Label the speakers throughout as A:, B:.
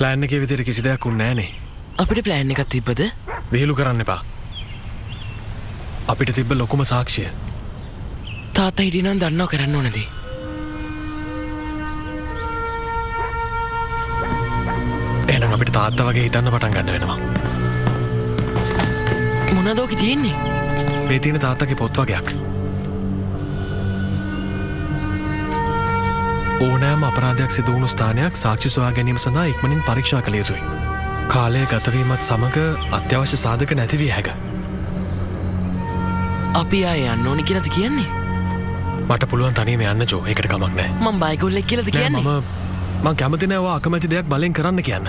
A: Plan එකේ විදිහට කිසි දෙයක් උන්නේ නැහනේ.
B: අපිට ප්ලෑන් එකක් තිබ්බද?
A: විහිළු කරන්න එපා. අපිට තිබ්බ ලොකුම සාක්ෂිය.
B: තාත්තා හිටියනම් දන්නව කරන්න ඕන දේ.
A: එහෙනම් අපිට තාත්තා වගේ හිතන්න පටන් ගන්න වෙනවා.
B: මොනවද ඔකේ තියෙන්නේ?
A: මේ තියෙන තාත්තගේ පොත් වගේක්. ඕනෑම අපරාධයක් සිදු වුණු ස්ථානයක් සාක්ෂි සොයා ගැනීම සඳහා ඉක්මනින් පරීක්ෂා කළ යුතුයි. කාලය ගතවීමත් සමග අත්‍යවශ්‍ය සාධක නැති විය හැක.
B: අපි ආයේ යන්න ඕනේ කියලාද කියන්නේ?
A: මට පුළුවන් තනියම යන්න ජෝ. ඒකට කමක් නැහැ.
B: මම බයිකොල්ලෙක් කියලාද කියන්නේ?
A: මම කැමති නෑ ඔයා අකමැති දෙයක් බලෙන් කරන්න කියන්න.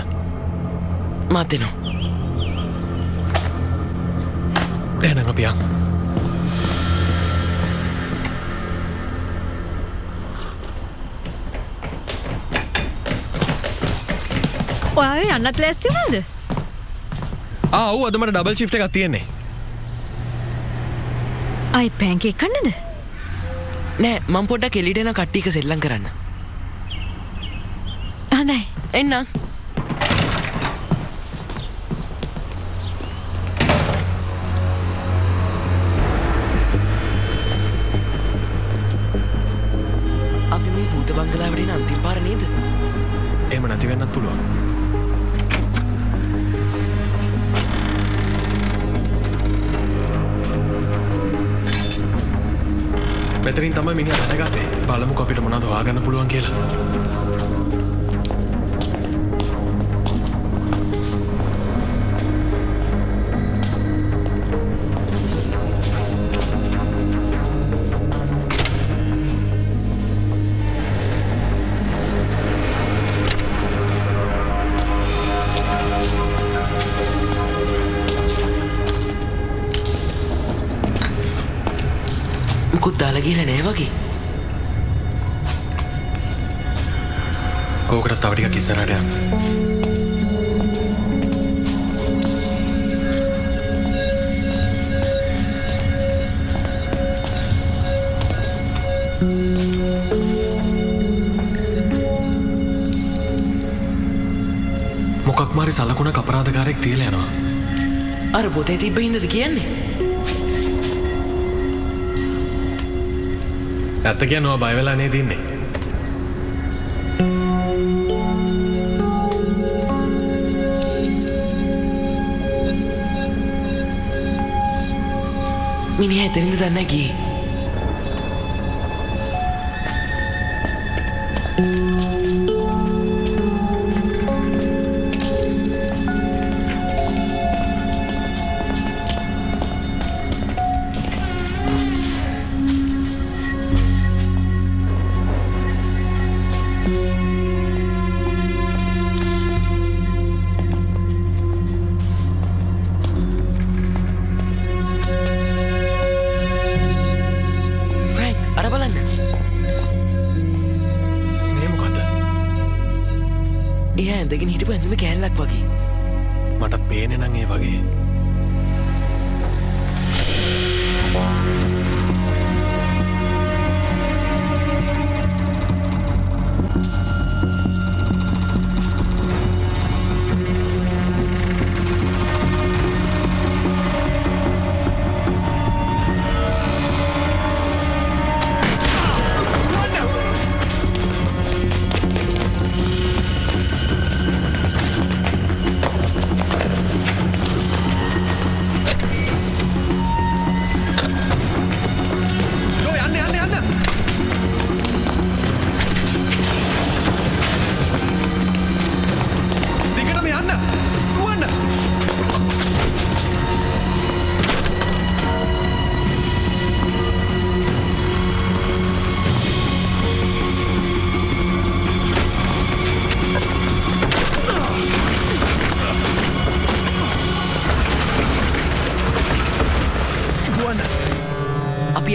B: මත් එනවා.
A: එහෙනම් අපි යන්න.
C: ඔයා යන්නත් ලෑස්ති වුණාද?
A: ඔව් අද මට ඩබල් ෂිෆ්ට් එකක් තියෙන්නේ.
C: ආයෙත් පෑන්කේක් කන්නද?
B: නෑ මම පොඩ්ඩක් එළියට යන කට්ටියක සෙල්ලම් කරන්න.
C: හොඳයි.
B: එන්න. අපි මේ භූත බංගලාවට එන අන්තිම පාර නේද?
A: එහෙම නැති වෙන්නත් පුළුවන්. මෙතනින් තමයි මිනිහා දැනගත්තේ. බලමුකෝ අපිට මොනවද හොයාගන්න පුළුවන් කියලා.
B: දාලා ගිහලා නෑ වගේ.
A: කෝකටත් තව ටිකක් ඉස්සරහට යන්න. මොකක් මාරි සලකුණක් අපරාධකාරයෙක් තියලා යනවා.
B: අර පොතේ තිබ්බ හින්දාද කියන්නේ?
A: ඇත්ත කියන්නේ ඔයා බය වෙලා නේද ඉන්නේ?
B: මිනිහා එතනින්ද දන්නේ ගියේ. ඇඳගෙන හිටපු ඇඳුම කෑල්ලක් වගේ.
A: මටත් පේන්නේ නම් ඒ වගේ.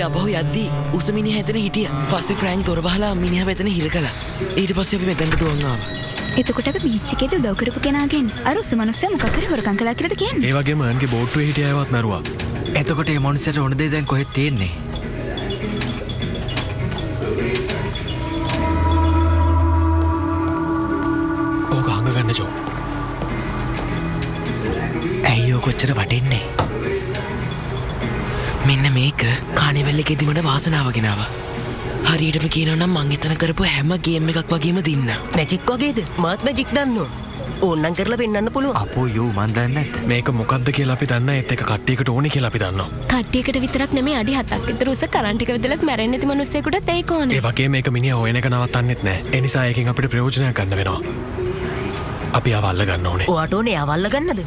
B: අපහු යද්දී උස මිනිහ එතන හිටිය. පස්සේ ෆ්‍රෑන්ක් දොර වහලා මිනිහව එතන හිල කළා. ඊට පස්සේ අපි මෙතනට දුවන් ආවා.
D: එතකොට අපි බීච් එකේදී උදව් කරපු කෙනාගෙන් අර උස මනුස්සයා මොකක් හරි හොරකම් කළා කියලාද කියන්නේ?
A: ඒ වගේම අයන්ගේ බෝට්ටුවේ හිටිය අයවත් මැරුවා.
E: එතකොට මේ මොනිටර් ඕන දේ දැන් කොහෙද තියෙන්නේ?
A: ඕක හංග හොයාගන්න ජෝ.
E: ඇයියෝ කොච්චර වටින්නේ?
B: මෙන්න මේක කානිවල් එකේදී මට වාසනාව ගෙනාවා. හරියටම කියනවා නම් මං එතන කරපු හැම ගේම් එකක් වගේම දින්න.
F: මැජික් වගේද? මාත් මැජික් දන්නවා. ඕන්නම් කරලා පෙන්වන්න පුළුවන්.
E: අපෝ යෝ මන් දන්නේ නැද්ද?
A: මේක මොකද්ද කියලා අපි දන්න ඒත් එක කට්ටියකට ඕනේ කියලා අපි දන්නවා.
G: කට්ටියකට විතරක් නෙමෙයි අඩි 7ක් විතර උස කරන්ට් එක විදලත් මැරෙන්නේ නැති මිනිස්සෙකුටත් ඒක ඕනේ.
A: ඒ වගේම මේක මිනිහා හොයන එක නවත්තන්නෙත් නෑ. ඒ නිසා ඒකෙන් අපිට ප්‍රයෝජනයක් ගන්න වෙනවා. අපි ආව අල්ල ගන්න ඕනේ.
F: ඔයාට ඕනේ එයාව අල්ල ගන්නද?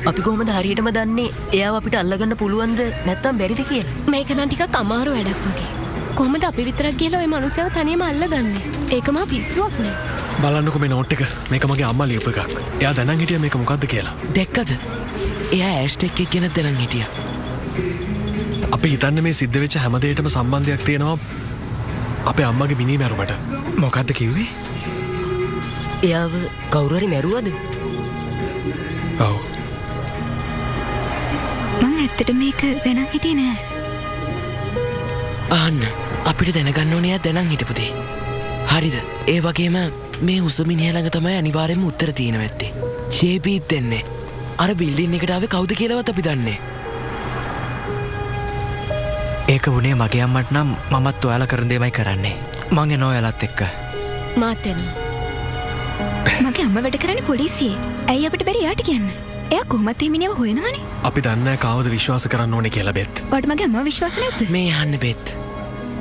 F: අපි කොහොමද හරියටම දන්නේ එයාව අපිට අල්ලගන්න පුළුවන්ද නැත්නම් බැරිද කියලා?
G: මේක නම් ටිකක් අමාරු වැඩක් වගේ. කොහොමද අපි විතරක් ගිහලා ওই මිනිස්සව තනියම අල්ලගන්නේ? ඒක මහා පිස්සුවක් නේ.
A: බලන්නකෝ මේ නෝට් එක. මේක මගේ අම්මා ලියපු එකක්. එයා දැනන් හිටියා මේක මොකද්ද කියලා.
B: දැක්කද? එයා ඇෂ්ටෙක් එක්ක ගැන දැනන් හිටියා.
A: අපි හිතන්නේ මේ සිද්ධ වෙච්ච හැම දෙයකටම සම්බන්ධයක් තියෙනවා අපේ අම්මගේ මිනී මැරුමට.
E: මොකද්ද කිව්වේ?
F: එයාව කවුරු හරි මැරුවද?
A: ඔව්.
D: මං ඇත්තට මේක දැනන් හිටියේ නෑ.
B: අහන්න අපිට දැනගන්න ඕනේ එයා දැනන් හිටපු දේ. හරිද? ඒ වගේම මේ උසමිනිහ ළඟ තමයි අනිවාර්යෙන්ම උත්තර තියෙනවා ඇත්තේ. ජේපීත් දෙන්නේ. අර බිල්ඩින් එකට ආවේ කවුද කියලාවත් අපි දන්නේ.
E: ඒක වුණේ මගේ අම්මට නම් මමත් ඔයාලා කරන දේමයි කරන්නේ. මං එනවා ඔයාලත් එක්ක.
G: මාත් එනවා.
D: මගේ අම්මා වැඩ කරන්නේ පොලිසියේ. ඇයි අපිට බැරි යාට කියන්න? එයා කොහොමද මේ මිනිහව හොයනවනේ?
A: අපි දන්නේ කාවද විශ්වාස කරන්න ඕනේ කියලා බෙත්.
D: ඔයාට මගේ අම්මව විශ්වාස නැද්ද?
B: මේ අහන්න බෙත්.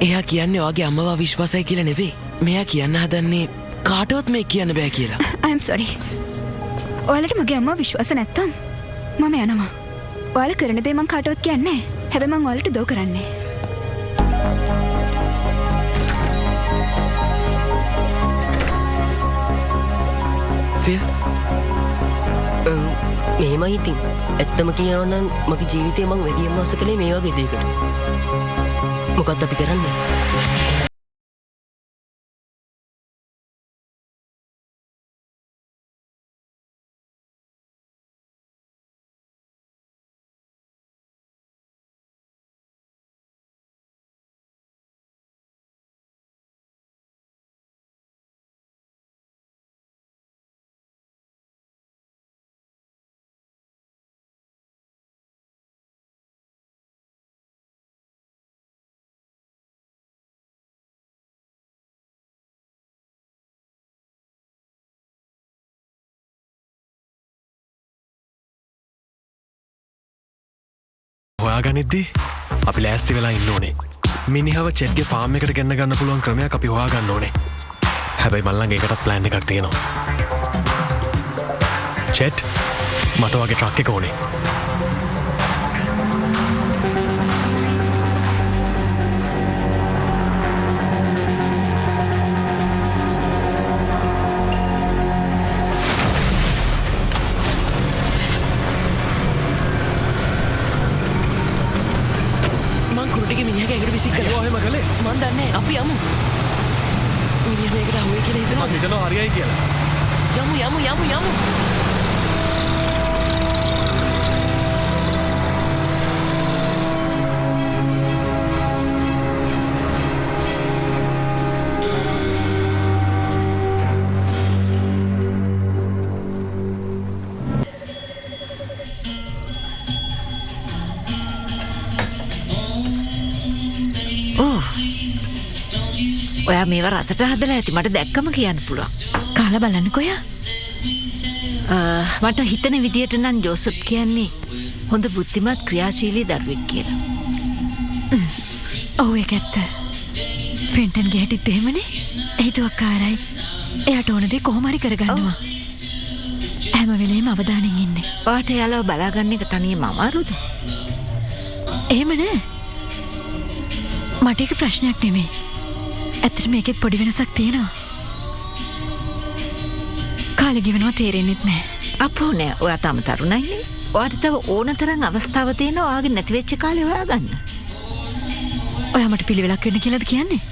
B: එයා කියන්නේ ඔයාගේ අම්මව විශ්වාසයි කියලා නෙවෙයි. මෙයා කියන්න හදන්නේ කාටවත් මේ කියන්න බෑ කියලා.
D: I'm sorry. ඔයාලට මගේ අම්මව විශ්වාස නැත්තම් මම යනවා. ඔයාලා කරන දේ මං කාටවත් කියන්නේ නැහැ. හැබැයි මං ඔයාලට දෝ කරන්නේ.
B: ෆිල්
F: මෙහෙමයි ඉතින්. ඇත්තම කියනවා නම් මගේ ජීවිතේ මං වැඩියෙන්ම ආස කළේ මේ වගේ දෙයකට. මොකක්ද අපි කරන්නේ?
A: හොයාගනිද්දී අපි ලෑස්ති වෙලා ඉන්න ඕනේ. මිනිහව චෙට්ගේ ෆාම් එකට ගෙන්න ගන්න පුළුවන් ක්‍රමයක් අපි හොයාගන්න ඕනේ. හැබැයි මල් ළඟ ඒකට ප්ලෑන් එකක් තියෙනවා. චෙට් මට වගේ ට්‍රක් එක ඕනේ.
B: මන් දන්නේ අපි යමු. මිනිහ මේකට අහුවේ කියලා හිතනවා.
A: මම හිතනවා හරියයි කියලා.
B: යමු.
H: ඔයා මේව රසට හදලා ඇති මට දැක්කම කියන්න පුළුවන්.
C: කාලා බලන්නකෝ යා.
H: මට හිතන විදියට නම් ජෝසප් කියන්නේ හොඳ බුද්ධිමත් ක්‍රියාශීලී දරුවෙක් කියලා.
C: ඔව් ඒක ඇත්ත. ෆෙන්ටන්ගේ හැටිත් එහෙමනේ. හිතුවක්කාරයි. එයාට ඕන දේ කොහොම හරි කරගන්නවා. හැම වෙලේම අවධානයෙන් ඉන්නේ.
H: ඔයාට එයාලව බලාගන්න එක තනියම අමාරුද?
C: එහෙම නෑ. මට ඒක ප්‍රශ්නයක් නෙමෙයි. ඇත්තට මේකෙත් පොඩි වෙනසක් තියෙනවා. කාලෙ ගෙවනවා තේරෙන්නෙත් නෑ.
H: අපෝ නෑ ඔයා තාම තරුණයිනේ. ඔයාට තව ඕන තරම් අවස්ථාව තියෙනවා ඔයාගේ නැති වෙච්ච කාලේ හොයාගන්න.
C: ඔයා මට පිළිවෙලක් වෙන්න කියලාද කියන්නේ?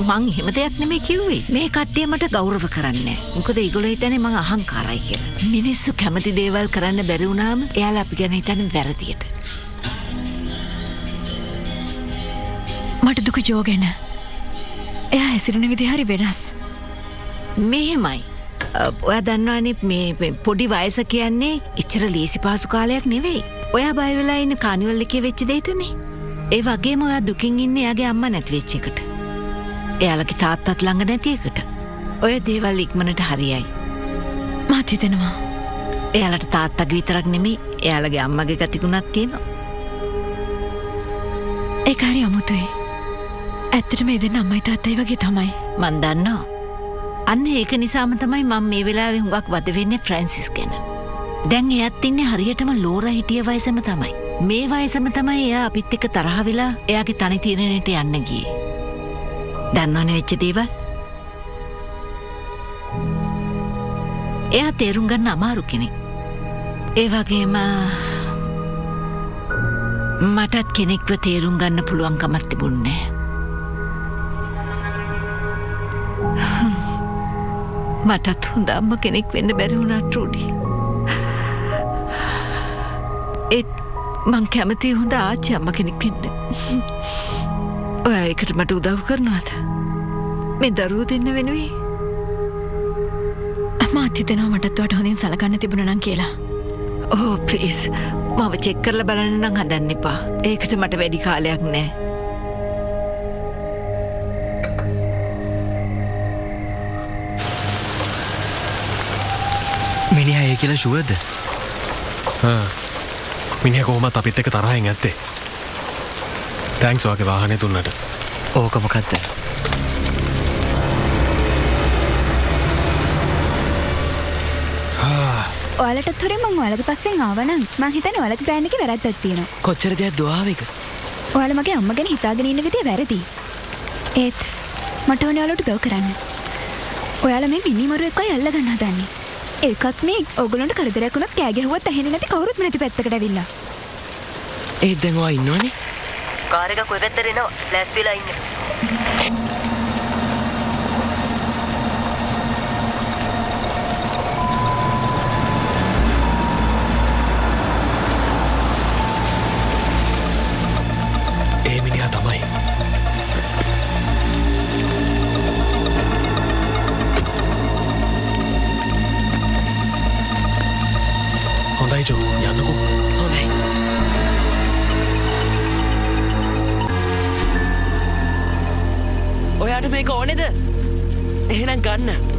H: මං එහෙම දෙයක් නෙමෙයි කිව්වේ. මේ කට්ටිය මට ගෞරව කරන්නේ නෑ. මොකද ඒගොල්ලෝ හිතන්නේ මං අහංකාරයි කියලා. මිනිස්සු කැමති දේවල් කරන්න බැරි වුණාම එයාලා අපි ගැන හිතන්නේ වැරදියට.
C: මට දුක ජෝ ගැන. එයා හැසිරෙන විදිහ හරි වෙනස්.
H: මෙහෙමයි. ඔයා දන්නවානේ මේ පොඩි වයස කියන්නේ ඉච්චර ලේසි පහසු කාලයක් නෙවෙයි. ඔයා බය වෙලා ඉන්න කානිවල් එකේ වෙච්ච දෙයටනේ. ඒ වගේම ඔයා දුකින් ඉන්නේ එයාගේ අම්මා නැති වෙච්ච එකට. එයාලගේ තාත්තත් ළඟ නැති එකට. ඔය දේවල් ඉක්මනට හරියයි.
C: මාත් හිතෙනවා
H: එයාලට තාත්තගේ විතරක් නෙමෙයි එයාලගේ අම්මගේ ගතිගුණත් තියෙනවා.
C: ඒක හරි අමුතුයි. ඇත්තටම මේ දෙන්න අම්මයි තාත්තයි වගේ තමයි.
H: මන් දන්නවා. අන්න ඒක නිසාම තමයි මම මේ වෙලාවේ හුඟක් වද වෙන්නේ ෆ්‍රැන්සිස් ගැන. දැන් එයාත් ඉන්නේ හරියටම ලෝරා හිටිය වයසම තමයි. මේ වයසම තමයි එයා අපිත් එක්ක තරහ වෙලා එයාගේ තනි තීරණයට යන්න ගියේ. දන්නවනේ වෙච්ච දේවල්? එයා තේරුම් ගන්න අමාරු කෙනෙක්. ඒ වගේම මටත් කෙනෙක්ව තේරුම් ගන්න පුළුවන්කමක් තිබුණේ නැහැ. මටත් හොඳ අම්ම කෙනෙක් වෙන්න බැරි වුණා ට්‍රූඩි. ඒත් මං කැමති හොඳ ආච්චි අම්ම කෙනෙක් වෙන්න. ඔයා ඒකට මට උදව් කරනවද? මේ දරුවෝ දෙන්න වෙනුවෙන්?
C: මාත් හිතෙනවා මටත් ඔයාට හොඳින් සලකන්න තිබුණා නම් කියලා.
H: ඕ ප්ලීස් මම චෙක් කරලා බලන්න නම් හදන්න එපා. ඒකට මට වැඩි කාලයක් නෑ.
E: මිනිහා ඒ කියලා ෂුවර්ද?
A: මිනිහ කොහොමත් අපිත් එක්ක තරහින් ඇත්තේ. තැන්ක්ස් ඔයාගේ වාහනේ දුන්නට.
E: ඕක මොකද්ද?
D: ඔයාලටත් හොරෙන් මං ඔයාලගේ පස්සෙන් ආවනම් මං හිතන්නේ ඔයාලගේ ප්ලෑන් එකේ වැරද්දක් තියෙනවා.
B: කොච්චර දෙයක් දුආවේක?
D: ඔයාලා මගේ අම්මා ගැන හිතාගෙන ඉන්න විදිය වැරදි. ඒත් මට ඕනේ ඔයාලට උදව් කරන්න. ඔයාලා මේ මිනිමරු එක්කයි අල්ල ගන්න හදන්නේ. ඒකත් මේ ඕගොල්ලන්ට කරදරයක් වුණත් කෑ ගැහුවත් ඇහෙන්නේ නැති කවුරුත් නැති පැත්තකට ඇවිල්ලා.
B: ඒත් දැන් ඔයා ඉන්නවනේ.
F: කාර් එක කොයි පැත්තට එනවා? ලෑස්තිලා ඉන්න.
A: ඒ මිනිහා තමයි. හොඳයි ජෝ යන්නකෝ.
B: හොඳයි. ඔයාට මේක ඕනේද? එහෙනම් ගන්න.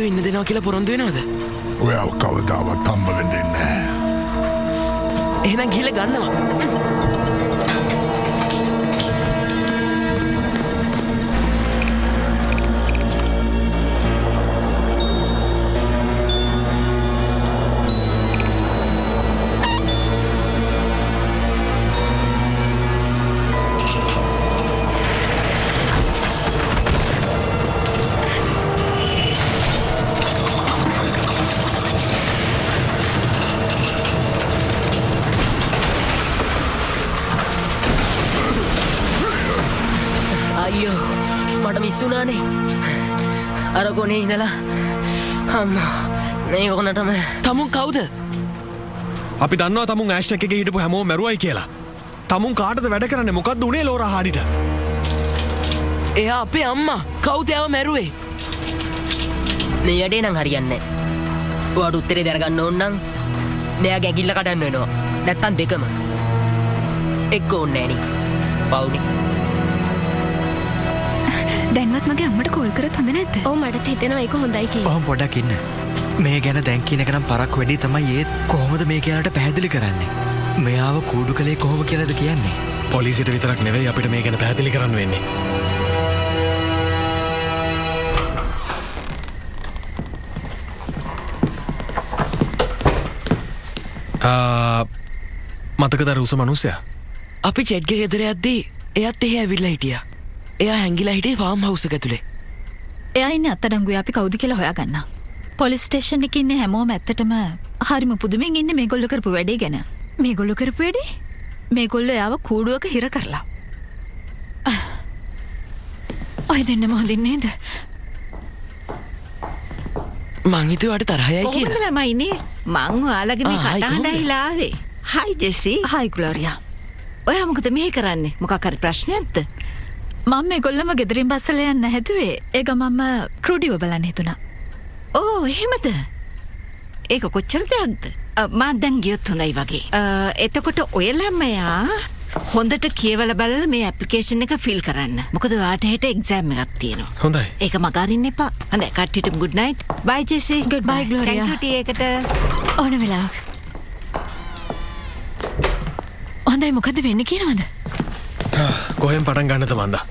B: ඉන්න දෙනවා කියලා පොරොන්දු වෙනවද?
I: ඔයාව කවදාවත් හම්බ වෙන්නේ නැහැ.
B: එහෙනම් ගිහලා ගන්නවා.
F: අයියෝ මට මිස්සුනානේ අර කොනේ ඉඳලා අම්මා මේ කොනටම
B: තමුන් කවුද?
A: අපි දන්නවා තමුන් ඇෂ්ටෙක් එකේ හිටපු හැමෝම මැරුවයි කියලා. තමුන් කාටද වැඩ කරන්නේ? මොකද්ද උනේ ලෝරා හාඩිට?
B: එයා අපේ අම්මා. කවුද එයාව මැරුවේ?
F: මේ වැඩේ නම් හරියන්නේ නැහැ. ඔයාට උත්තරේ දැනගන්න ඕන නම් මෙයාගේ ඇඟිල්ල කඩන්න වෙනවා. නැත්තම් දෙකම. එක්ක ඕනේ නෑනේ. පවුනේ.
D: දැන්වත් මගේ අම්මට කෝල් කරත් හොඳ නැද්ද?
G: ඔව් මටත් හිතෙනවා ඒක හොඳයි කියලා.
E: ඔහොම පොඩ්ඩක් ඉන්න. මේ ගැන දැන් කියන එක නම් පරක් වැඩි තමයි. ඒත් කොහොමද මේ කියලාට පැහැදිලි කරන්නේ? මෙයාව කූඩු කළේ කොහොම කියලාද කියන්නේ?
A: පොලිසියට විතරක් නෙවෙයි අපිට මේ ගැන පැහැදිලි කරන්න වෙන්නේ. මතකද අර උස මනුස්සයා?
B: අපි චෙට්ගේ ගෙදර යද්දී එයත් එහෙ ඇවිල්ලා හිටියා. එයා හැංගිලා හිටියේ ෆාම් හවුස් එක ඇතුලේ.
C: එයා ඉන්නේ අත්අඩංගුවේ අපි කවුද කියලා හොයාගන්න. පොලිස් ස්ටේෂන් එකේ ඉන්නේ හැමෝම ඇත්තටම හරිම පුදුමෙන් ඉන්නේ මේගොල්ලෝ කරපු වැඩේ ගැන. මේගොල්ලෝ කරපු වැඩේ? මේගොල්ලෝ එයාව කූඩුවක හිර කරලා. ඔය දෙන්නම හොඳින් නේද?
B: මං හිතුවාට තරහයයි කියලා.
H: කොහොමද ළමයිනේ? මං ඔයාලගේ මේ කටහඬ ඇහිලා ආවේ. හයි ජෙසි.
C: හයි ග්ලෝරියා.
H: ඔයා මොකද මෙහෙ කරන්නේ? මොකක් හරි ප්‍රශ්නයක්ද?
C: මම මේගොල්ලම ගෙදරින් බස්සලා යන්න හැදුවේ. ඒක මම ක්‍රූඩිව බලන්න හිතුණා.
H: ඕ එහෙමද? ඒක කොච්චර දෙයක්ද? මම දැන් ගියොත් හොඳයි වගේ. එතකොට ඔය ළමයා හොඳට කියවලා බලලා මේ ඇප්ලිකේෂන් එක ෆිල් කරන්න. මොකද ඔයාට හෙට එක්සෑම් එකක් තියෙනවා.
A: හොඳයි.
H: ඒක මග අරින්න එපා. හොඳයි කට්ටියටම good night. bye ජෙසි.
C: Goodbye, Gloria.
H: thank you T එකට.
C: ඕන වෙලාවක. හොඳයි මොකද වෙන්නේ කියනවද?
A: කොහෙන් පටන් ගන්නද මන්දා?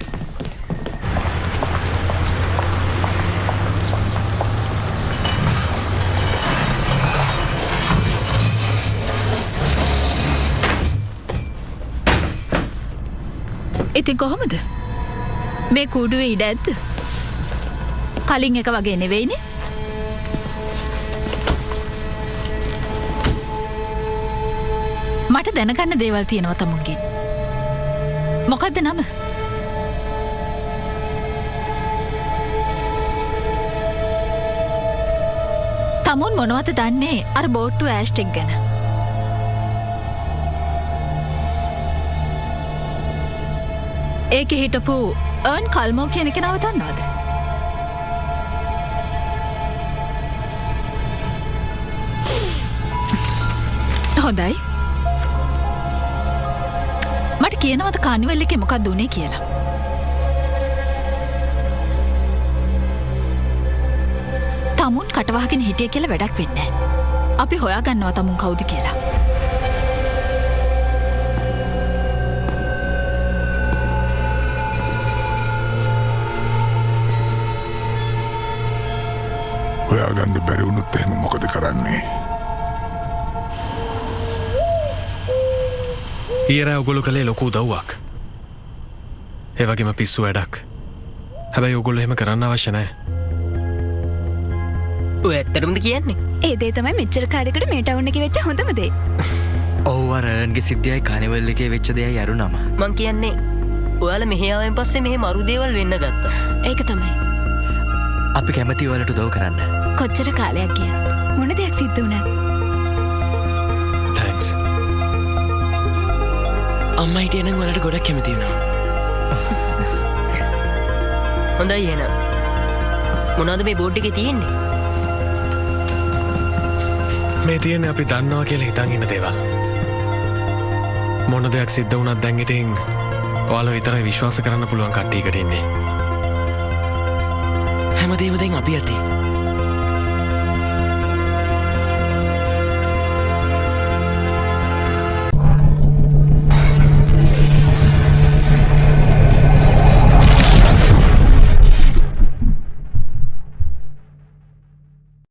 C: ඉතින් කොහොමද? මේ කූඩුවේ ඉඩ ඇද්ද? කලින් එක වගේ නෙවෙයිනේ. මට දැනගන්න දේවල් තියෙනවා තමුන්ගෙන්. මොකද්ද නම? තමුන් මොනවද දන්නේ අර බෝට්ටු ඇෂ්ටෙක් ගැන? ඒකෙ හිටපු අර්න් කල්මෝ කියන කෙනාව දන්නවද? හොඳයි. මට කියනවද කානිවල් එකේ මොකක්ද උනේ කියලා? තමුන් කටවහගෙන හිටිය කියලා වැඩක් වෙන්නේ නැහැ. අපි හොයාගන්නවා තමුන් කවුද කියලා.
I: හොයාගන්න බැරි වුණොත් එහෙම මොකද කරන්නේ?
A: ඊයරා ඔයගොල්ලෝ කළේ ලොකු උදව්වක්. ඒ වගේම පිස්සු වැඩක්. හැබැයි ඔයගොල්ලෝ එහෙම කරන්න අවශ්‍ය නැහැ.
F: ඔය ඇත්තටමද කියන්නේ?
D: ඒ දේ තමයි මෙච්චර කාලෙකට මේ ටවුන් එකේ වෙච්ච හොඳම දේ.
E: ඔව් අර අර්න්ගේ සිද්ධියයි කානිවල් එකේ වෙච්ච දෙයයි අරුණම.
F: මං කියන්නේ ඔයාලා මෙහෙ ආවෙන් පස්සේ මෙහෙ මරු දේවල් වෙන්න ගත්තා.
G: ඒක තමයි.
E: අපි කැමති ඔයාලට උදව් කරන්න.
G: කොච්චර කාලයක් ගියත්.
D: මොන දෙයක් සිද්ධ වුණා?
A: තැන්ක්ස්.
B: අම්මා හිටියනම් වලට ගොඩක් කැමති වුණා.
F: හොඳයි එහෙනම්. මොනවද මේ බෝඩ් එකේ තියෙන්නේ?
A: මේ තියෙන්නේ අපි දන්නවා කියලා හිතන් ඉන්න දේවල්. මොන දෙයක් සිද්ධ වුණත් දැන් ඉතින් ඔයාලා විතරයි විශ්වාස කරන්න පුළුවන් කට්ටියකට ඉන්නේ.
B: හැමදේම දැන් අපි අතේ.